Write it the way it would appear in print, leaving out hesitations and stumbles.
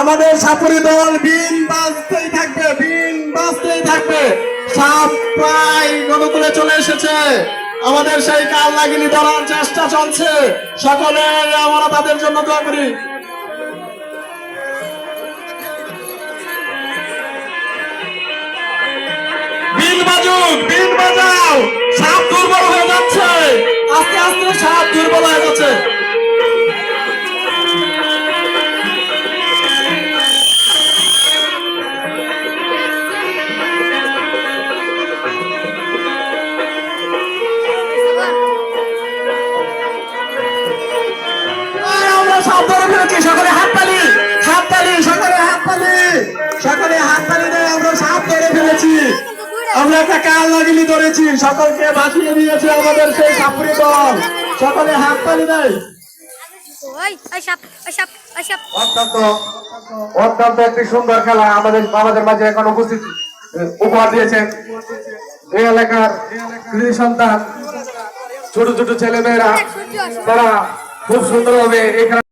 আমাদের সাপুরি দল বিন বাজতেই থাকবে, বিন বাজতেই থাকবে। সাপ প্রায় অনুকূলে চলে এসেছে। আমাদের সেই কাল লাগিনি ধরার চেষ্টা চলছে। সকলে আমরা তাদের জন্য দোয়া করি। বিন বাজুক, বিন বাজাও। সাপ দুর্বল হয়ে যাচ্ছে, আস্তে আস্তে সাপ দুর্বল হয়ে যাচ্ছে। সাপ ধরে ফেলেছি, সকলে হাততালি, হাততালি, সকলে হাততালি, সকলে হাততালি দেয়। আমরা সাপ ধরে ফেলেছি, আমরা একটা কাল লাগিনি ধরেছি, সকলকে বাঁচিয়ে দিয়েছে আমাদের সেই সাপুরি দল। সকলে হাততালি দেয়। অত্যন্ত অত্যন্ত একটি সুন্দর খেলা আমাদের মাঝে এখন উপস্থিত উপহার দিয়েছেন এই এলাকার কৃতি সন্তান, ছোট ছোট ছেলে মেয়েরা, তারা খুব সুন্দরভাবে এই খেলা